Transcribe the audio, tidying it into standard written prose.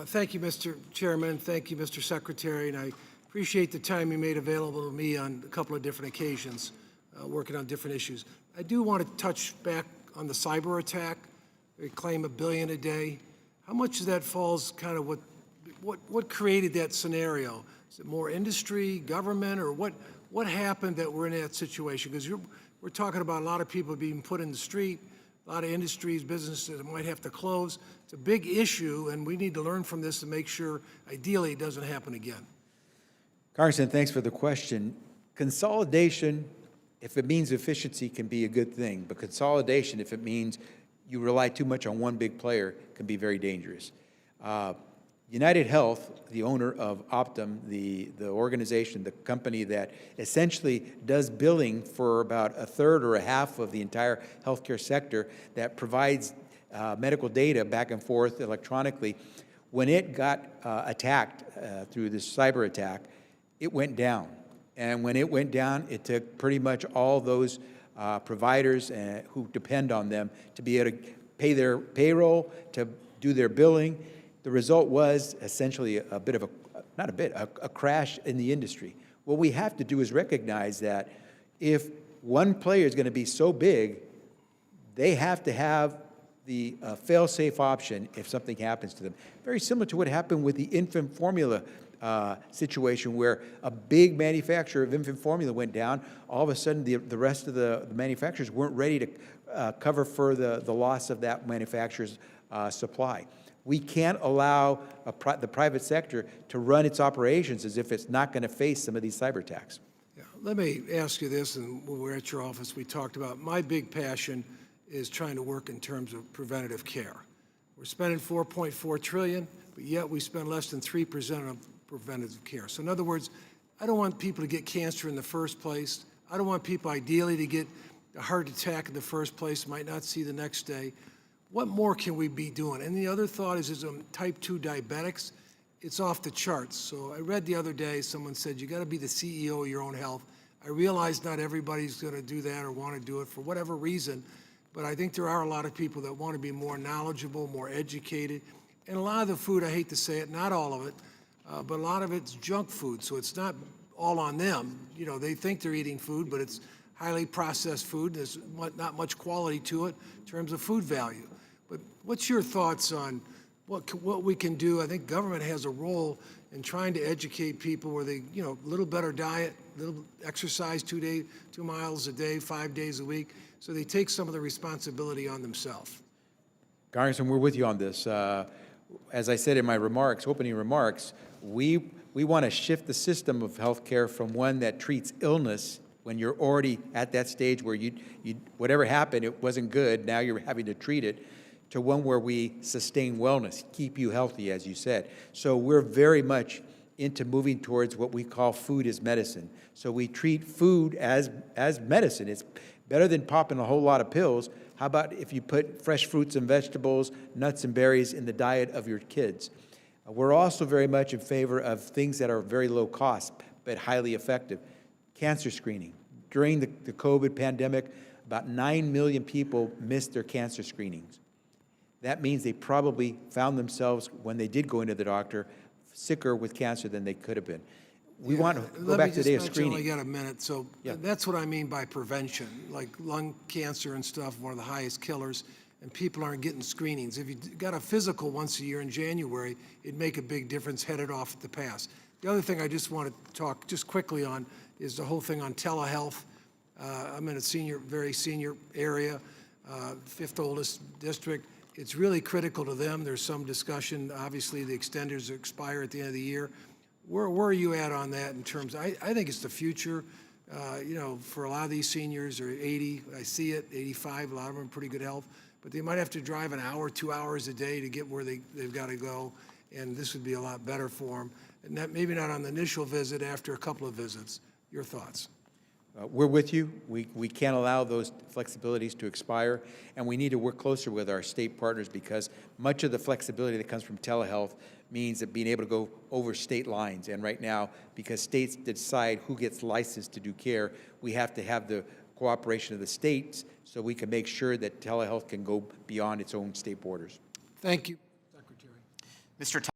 Thank you, Mr. Chairman. Thank you, Mr. Secretary. And I appreciate the time you made available to me on a couple of different occasions, working on different issues. I do want to touch back on the cyber attack. They claim $1 billion a day. How much of that falls kind of what created that scenario? Is it more industry, government, or what happened that we're in that situation? Because we're talking about a lot of people being put in the street, a lot of industries, businesses that might have to close. It's a big issue, and we need to learn from this to make sure, ideally, it doesn't happen again. Congressman, thanks for the question. Consolidation, if it means efficiency, can be a good thing, but consolidation, if it means you rely too much on one big player, can be very dangerous. United Health, the owner of Optum, the organization, the company that essentially does billing for about a third or a half of the entire healthcare sector, that provides medical data back and forth electronically, when it got attacked through this cyber attack, it went down. And when it went down, it took pretty much all those providers who depend on them to be able to pay their payroll, to do their billing. The result was essentially a crash in the industry. What we have to do is recognize that if one player is going to be so big, they have to have the fail-safe option if something happens to them. Very similar to what happened with the infant formula situation, where a big manufacturer of infant formula went down. All of a sudden, the rest of the manufacturers weren't ready to cover for the loss of that manufacturer's supply. We can't allow the private sector to run its operations as if it's not going to face some of these cyber attacks. Yeah. Let me ask you this, and when we were at your office, we talked about my big passion is trying to work in terms of preventative care. We're spending $4.4 trillion, but yet we spend less than 3% on preventative care. So in other words, I don't want people to get cancer in the first place. I don't want people ideally to get a heart attack in the first place, might not see the next day. What more can we be doing? And the other thought is type 2 diabetics, it's off the charts. So I read the other day, someone said, you gotta be the CEO of your own health. I realize not everybody's gonna do that or wanna do it for whatever reason, but I think there are a lot of people that wanna be more knowledgeable, more educated. And a lot of the food, I hate to say it, not all of it, but a lot of it's junk food. So it's not all on them. You know, they think they're eating food, but it's highly processed food. There's not much quality to it in terms of food value. But what's your thoughts on what we can do? I think government has a role in trying to educate people where they, a little better diet, little exercise 2 miles a day, 5 days a week, so they take some of the responsibility on themselves. Congressman, we're with you on this. As I said in my opening remarks, we want to shift the system of healthcare from one that treats illness when you're already at that stage where whatever happened, it wasn't good, now you're having to treat it, to one where we sustain wellness, keep you healthy, as you said. So we're very much into moving towards what we call food as medicine. So we treat food as medicine. It's better than popping a whole lot of pills. How about if you put fresh fruits and vegetables, nuts and berries in the diet of your kids? We're also very much in favor of things that are very low cost, but highly effective. Cancer screening. During the COVID pandemic, about 9 million people missed their cancer screenings. That means they probably found themselves, when they did go into the doctor, sicker with cancer than they could have been. We want to go back to the day of screening. I only got a minute, so that's what I mean by prevention, like lung cancer and stuff, one of the highest killers, and people aren't getting screenings. If you got a physical once a year in January, it'd make a big difference, headed off at the pass. The other thing I just want to talk just quickly on is the whole thing on telehealth. I'm in a very senior area, fifth oldest district. It's really critical to them. There's some discussion. Obviously, the extenders expire at the end of the year. Where are you at on that in terms of, I think it's the future. For a lot of these seniors are 80, I see it, 85, a lot of them are in pretty good health, but they might have to drive an hour, 2 hours a day to get where they've got to go, and this would be a lot better for them. And that, maybe not on the initial visit, after a couple of visits. Your thoughts? We're with you. We can't allow those flexibilities to expire, and we need to work closer with our state partners, because much of the flexibility that comes from telehealth means that being able to go over state lines. And right now, because states decide who gets licensed to do care, we have to have the cooperation of the states so we can make sure that telehealth can go beyond its own state borders. Thank you, Secretary. Mr.